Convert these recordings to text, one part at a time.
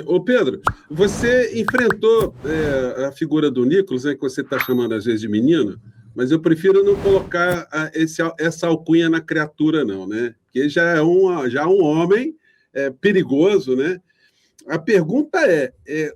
Ô Pedro, você enfrentou a figura do Nicolas, que você está chamando às vezes de menino, mas eu prefiro não colocar essa alcunha na criatura, não, né? Porque já é um homem perigoso, né? A pergunta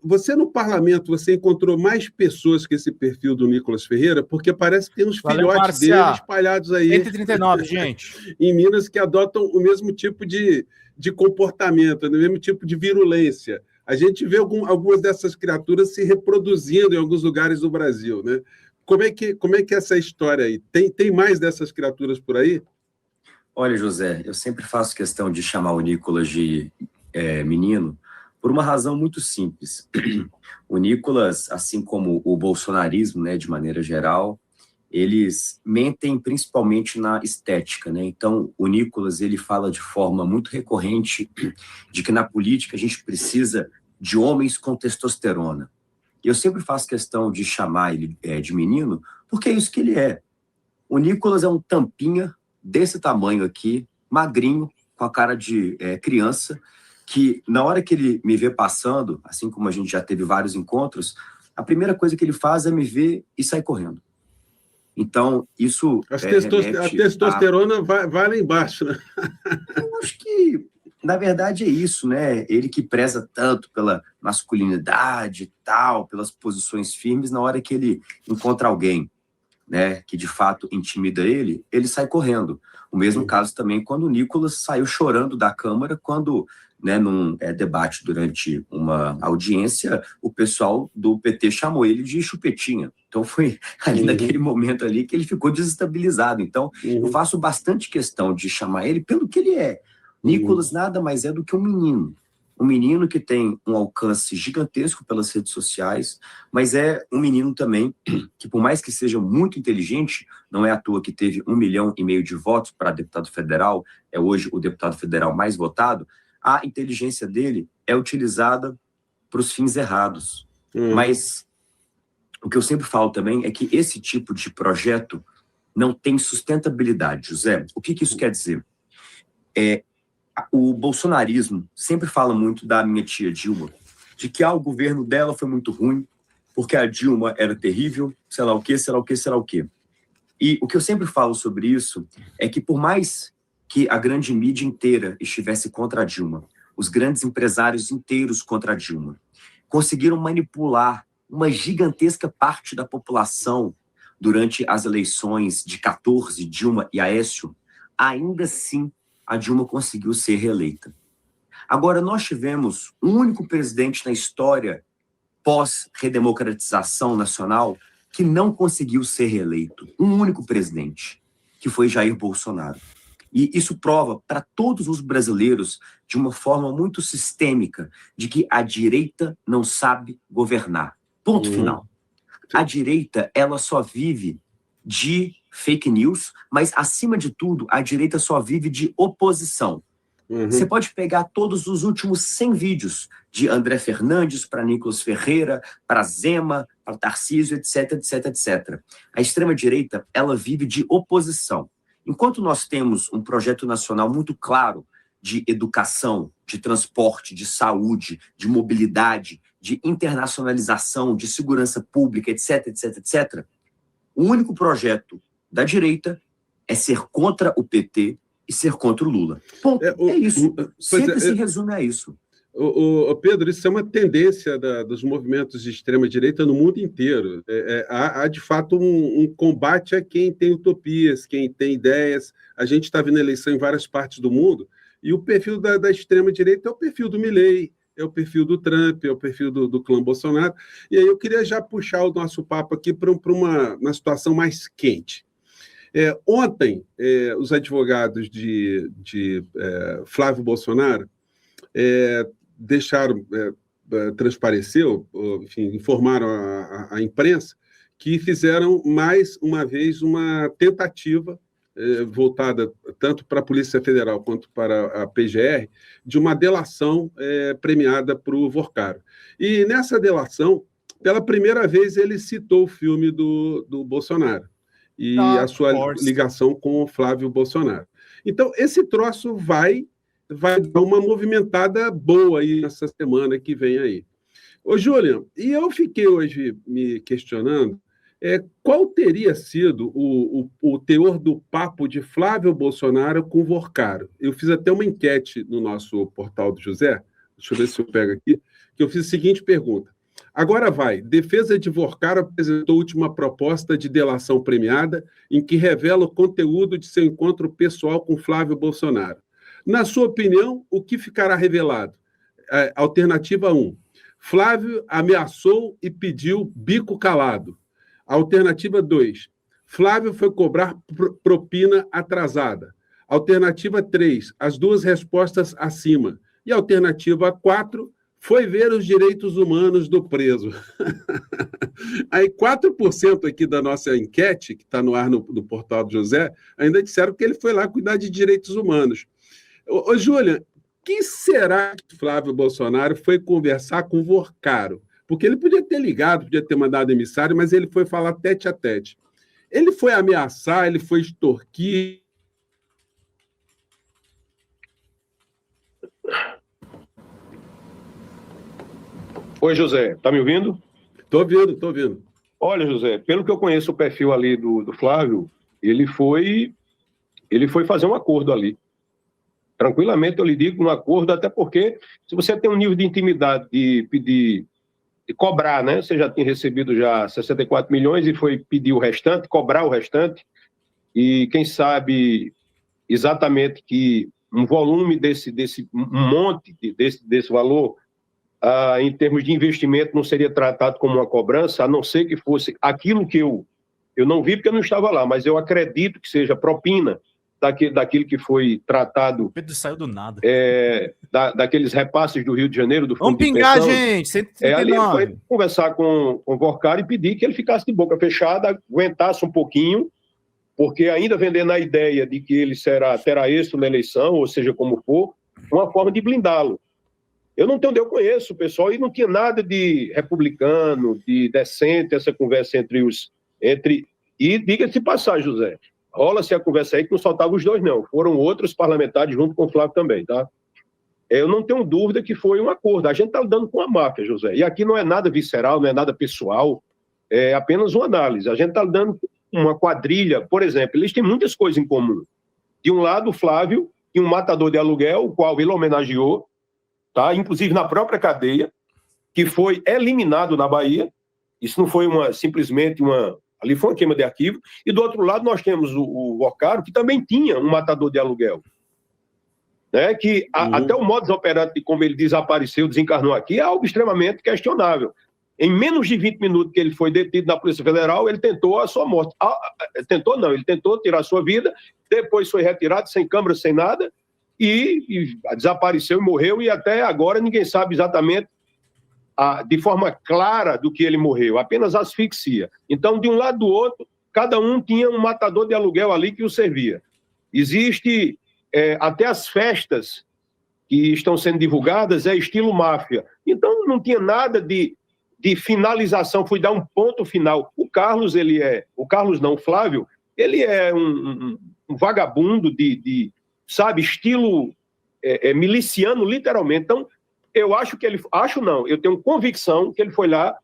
você no parlamento, você encontrou mais pessoas que esse perfil do Nicolas Ferreira? Porque parece que tem uns filhotes dele espalhados aí 139, gente. em Minas que adotam o mesmo tipo de comportamento, o mesmo tipo de virulência. A gente vê algumas dessas criaturas se reproduzindo em alguns lugares do Brasil, né? Como é que é essa história aí? Tem mais dessas criaturas por aí? Olha, José, eu sempre faço questão de chamar o Nicolas de menino, por uma razão muito simples. O Nicolas, assim como o bolsonarismo, né, de maneira geral, eles mentem principalmente na estética, né? Então, o Nicolas, ele fala de forma muito recorrente de que na política a gente precisa de homens com testosterona. E eu sempre faço questão de chamar ele de menino, porque é isso que ele é. O Nicolas é um tampinha desse tamanho aqui, magrinho, com a cara de criança, que na hora que ele me vê passando, assim como a gente já teve vários encontros, a primeira coisa que ele faz é me ver e sair correndo. Então, isso a testosterona vai lá embaixo, né? Eu acho que, na verdade, é isso, né? Ele que preza tanto pela masculinidade e tal, pelas posições firmes, na hora que ele encontra alguém, né, que de fato intimida ele sai correndo. O mesmo caso também quando o Nicolas saiu chorando da Câmara, quando, né, num debate durante uma audiência, o pessoal do PT chamou ele de chupetinha. Então foi ali naquele momento ali que ele ficou desestabilizado. Então eu faço bastante questão de chamar ele pelo que ele é. Nicolas nada mais é do que um menino. Um menino que tem um alcance gigantesco pelas redes sociais, mas é um menino também que, por mais que seja muito inteligente, não é à toa que teve 1,5 milhão de votos para deputado federal, é hoje o deputado federal mais votado, a inteligência dele é utilizada para os fins errados. Mas o que eu sempre falo também é que esse tipo de projeto não tem sustentabilidade, José. O que isso quer dizer? O bolsonarismo sempre fala muito da minha tia Dilma, de que o governo dela foi muito ruim, porque a Dilma era terrível, sei lá o quê, sei lá o quê, sei lá o quê. E o que eu sempre falo sobre isso é que por mais que a grande mídia inteira estivesse contra a Dilma, os grandes empresários inteiros contra a Dilma, conseguiram manipular uma gigantesca parte da população durante as eleições de 14, Dilma e Aécio, ainda assim a Dilma conseguiu ser reeleita. Agora, nós tivemos um único presidente na história pós-redemocratização nacional que não conseguiu ser reeleito. Um único presidente, que foi Jair Bolsonaro. E isso prova para todos os brasileiros, de uma forma muito sistêmica, de que a direita não sabe governar. Ponto final. A direita, ela só vive de fake news, mas, acima de tudo, a direita só vive de oposição. Você pode pegar todos os últimos 100 vídeos, de André Fernandes para Nicolas Ferreira, para Zema, para Tarcísio, etc, etc, etc. A extrema-direita, ela vive de oposição. Enquanto nós temos um projeto nacional muito claro de educação, de transporte, de saúde, de mobilidade, de internacionalização, de segurança pública, etc, etc, etc., o único projeto da direita é ser contra o PT e ser contra o Lula. Ponto. É isso. Sempre se resume a isso. Pedro, isso é uma tendência dos movimentos de extrema-direita no mundo inteiro. Há de fato, um combate a quem tem utopias, quem tem ideias. A gente está vendo eleição em várias partes do mundo, e o perfil da extrema-direita é o perfil do Milei, é o perfil do Trump, é o perfil do clã Bolsonaro. E aí eu queria já puxar o nosso papo aqui para uma situação mais quente. Ontem, os advogados de Flávio Bolsonaro transpareceu, enfim, informaram a imprensa que fizeram mais uma vez uma tentativa voltada tanto para a Polícia Federal quanto para a PGR, de uma delação premiada para o Vorcaro. E nessa delação, pela primeira vez, ele citou o filme do Bolsonaro e a sua ligação com o Flávio Bolsonaro. Então, esse troço vai vai dar uma movimentada boa aí nessa semana que vem aí. Ô, Júlia, e eu fiquei hoje me questionando qual teria sido o teor do papo de Flávio Bolsonaro com Vorcaro. Eu fiz até uma enquete no nosso portal do José, deixa eu ver se eu pego aqui, que eu fiz a seguinte pergunta. Agora vai, defesa de Vorcaro apresentou a última proposta de delação premiada em que revela o conteúdo de seu encontro pessoal com Flávio Bolsonaro. Na sua opinião, o que ficará revelado? Alternativa 1. Flávio ameaçou e pediu bico calado. Alternativa 2. Flávio foi cobrar propina atrasada. Alternativa 3. As duas respostas acima. E alternativa 4. Foi ver os direitos humanos do preso. Aí 4% aqui da nossa enquete, que está no ar no portal do José, ainda disseram que ele foi lá cuidar de direitos humanos. Ô, Júlia, quem será que Flávio Bolsonaro foi conversar com o Vorcaro? Porque ele podia ter ligado, podia ter mandado emissário, mas ele foi falar tete a tete. Ele foi ameaçar, ele foi extorquir. Oi, José, tá me ouvindo? Estou ouvindo. Olha, José, pelo que eu conheço o perfil ali do Flávio, ele foi fazer um acordo ali. Tranquilamente eu lhe digo um acordo, até porque se você tem um nível de intimidade de pedir, de cobrar, né? Você já tinha recebido já 64 milhões e foi pedir o restante, cobrar o restante, e quem sabe exatamente que um volume desse monte desse valor, em termos de investimento, não seria tratado como uma cobrança, a não ser que fosse aquilo que eu não vi porque eu não estava lá, mas eu acredito que seja propina daquilo que foi tratado. O Pedro saiu do nada. Daqueles repasses do Rio de Janeiro, do Fundo Vamos de pingar, Pensão. gente! 139. Ali ele foi conversar com o Vorcaro e pedir que ele ficasse de boca fechada, aguentasse um pouquinho, porque ainda vendendo a ideia de que ele terá êxito na eleição, ou seja, como for, uma forma de blindá-lo. Eu não tenho onde eu conheço o pessoal, e não tinha nada de republicano, de decente, essa conversa E diga-se passar, José, rola-se a conversa aí que não soltava os dois, não. Foram outros parlamentares junto com o Flávio também, tá? Eu não tenho dúvida que foi um acordo. A gente está lidando com a máfia, José. E aqui não é nada visceral, não é nada pessoal, é apenas uma análise. A gente está lidando com uma quadrilha, por exemplo, eles têm muitas coisas em comum. De um lado, o Flávio e um matador de aluguel, o qual ele homenageou, tá? Inclusive na própria cadeia, que foi eliminado na Bahia. Isso não foi simplesmente uma... Ali foi uma queima de arquivo. E do outro lado nós temos o Vorcaro, que também tinha um matador de aluguel. Né? Que até o modus operandi de como ele desapareceu, desencarnou aqui, é algo extremamente questionável. Em menos de 20 minutos que ele foi detido na Polícia Federal, ele tentou a sua morte. Ele tentou tirar a sua vida, depois foi retirado, sem câmera, sem nada, e desapareceu e morreu, e até agora ninguém sabe exatamente de forma clara do que ele morreu, apenas asfixia. Então, de um lado do outro, cada um tinha um matador de aluguel ali que o servia. Existe até as festas que estão sendo divulgadas, estilo máfia. Então, não tinha nada de finalização, fui dar um ponto final. O Flávio, ele é um vagabundo sabe, estilo miliciano, literalmente. Então, eu acho que eu tenho convicção que ele foi lá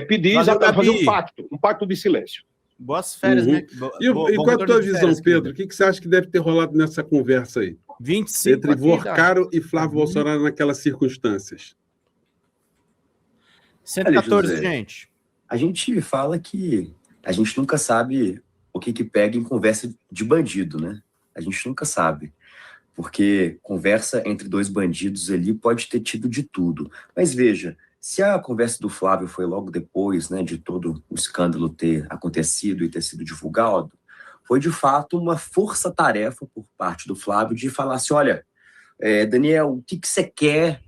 pedir exatamente fazer um pacto de silêncio. Boas férias, né? E qual é a tua visão, Pedro? O que você acha que deve ter rolado nessa conversa aí? 25 entre Vorcaro e Flávio Bolsonaro naquelas circunstâncias. 114, gente. A gente fala que a gente nunca sabe o que pega em conversa de bandido, né? A gente nunca sabe. Porque conversa entre dois bandidos ali pode ter tido de tudo. Mas veja, se a conversa do Flávio foi logo depois, né, de todo o escândalo ter acontecido e ter sido divulgado, foi de fato uma força-tarefa por parte do Flávio de falar assim, olha, Daniel, o que você quer?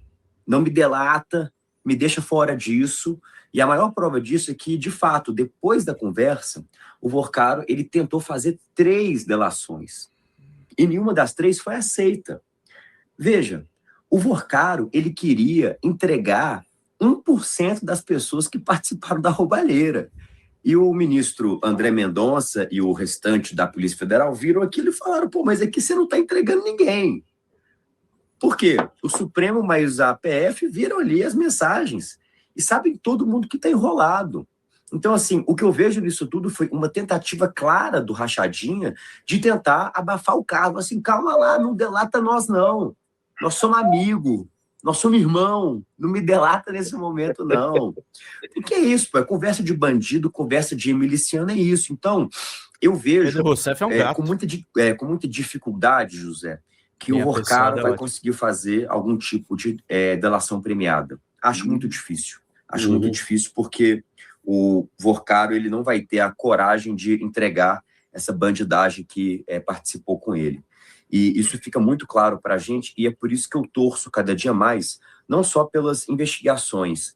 Não me delata, me deixa fora disso. E a maior prova disso é que, de fato, depois da conversa, o Vorcaro ele tentou fazer 3 delações. E nenhuma das 3 foi aceita. Veja, o Vorcaro ele queria entregar 1% das pessoas que participaram da roubalheira. E o ministro André Mendonça e o restante da Polícia Federal viram aquilo e falaram, pô, mas aqui você não está entregando ninguém. Por quê? O Supremo mais a PF viram ali as mensagens e sabem todo mundo que está enrolado. Então, assim, o que eu vejo nisso tudo foi uma tentativa clara do Rachadinha de tentar abafar o caso. Assim, calma lá, não delata nós, não. Nós somos amigos, nós somos irmão, não me delata nesse momento, não. Porque é isso, pô, é conversa de bandido, conversa de miliciano, é isso. Então, eu vejo Pedro Rousseff é um gato. com muita dificuldade, José, que o Vorcaro vai conseguir fazer algum tipo de delação premiada. Acho muito difícil. Acho muito difícil porque o Vorcaro ele não vai ter a coragem de entregar essa bandidagem que participou com ele. E isso fica muito claro para a gente, e é por isso que eu torço cada dia mais, não só pelas investigações,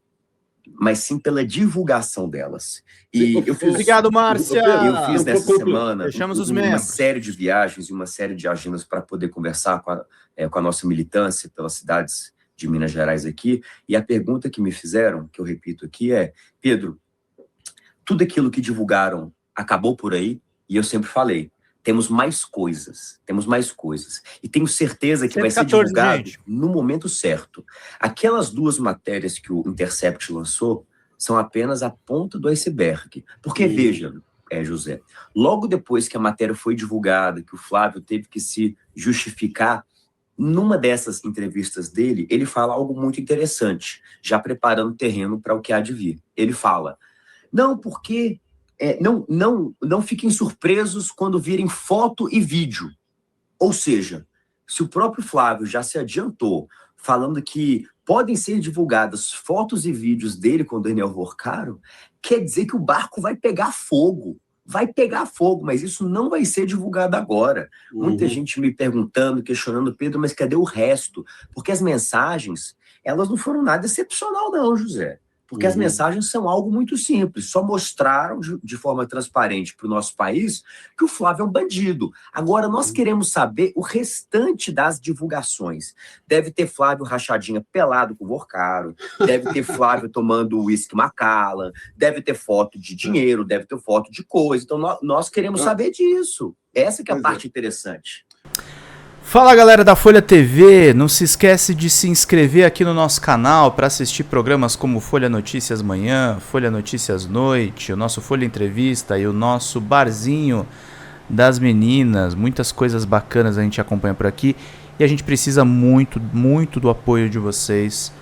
mas sim pela divulgação delas. E eu fiz, obrigado, Márcia! Eu fiz nessa semana uma série de viagens e uma série de agendas para poder conversar com a nossa militância pelas cidades de Minas Gerais aqui, e a pergunta que me fizeram, que eu repito aqui, é: Pedro, tudo aquilo que divulgaram acabou por aí? E eu sempre falei, temos mais coisas. E tenho certeza que vai ser divulgado no momento certo. Aquelas 2 matérias que o Intercept lançou são apenas a ponta do iceberg. Porque, veja, José, logo depois que a matéria foi divulgada, que o Flávio teve que se justificar, numa dessas entrevistas dele, ele fala algo muito interessante, já preparando o terreno para o que há de vir. Ele fala, não, porque não fiquem surpresos quando virem foto e vídeo. Ou seja, se o próprio Flávio já se adiantou falando que podem ser divulgadas fotos e vídeos dele com o Daniel Vorcaro, quer dizer que o barco vai pegar fogo. Mas isso não vai ser divulgado agora. Muita gente me perguntando, questionando, Pedro, mas cadê o resto? Porque as mensagens, elas não foram nada excepcional não, José. Porque as mensagens são algo muito simples. Só mostraram de forma transparente para o nosso país que o Flávio é um bandido. Agora, nós queremos saber o restante das divulgações. Deve ter Flávio Rachadinha pelado com o Vorcaro, deve ter Flávio tomando uísque Macallan, deve ter foto de dinheiro, deve ter foto de coisa. Então, nós queremos saber disso. Essa que é a parte interessante. Fala, galera da Folha TV, não se esquece de se inscrever aqui no nosso canal para assistir programas como Folha Notícias Manhã, Folha Notícias Noite, o nosso Folha Entrevista e o nosso Barzinho das Meninas. Muitas coisas bacanas a gente acompanha por aqui e a gente precisa muito, muito do apoio de vocês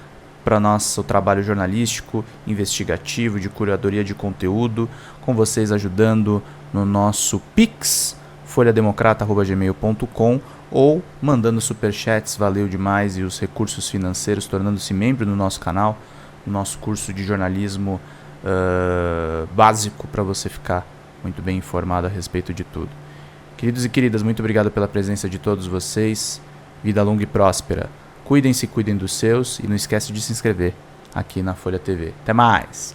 para nosso trabalho jornalístico, investigativo, de curadoria de conteúdo, com vocês ajudando no nosso Pix, folhademocrata@gmail.com, ou mandando superchats, valeu demais, e os recursos financeiros, tornando-se membro do nosso canal, no nosso curso de jornalismo básico, para você ficar muito bem informado a respeito de tudo. Queridos e queridas, muito obrigado pela presença de todos vocês, vida longa e próspera, cuidem-se, cuidem dos seus, e não esquece de se inscrever aqui na Folha TV. Até mais!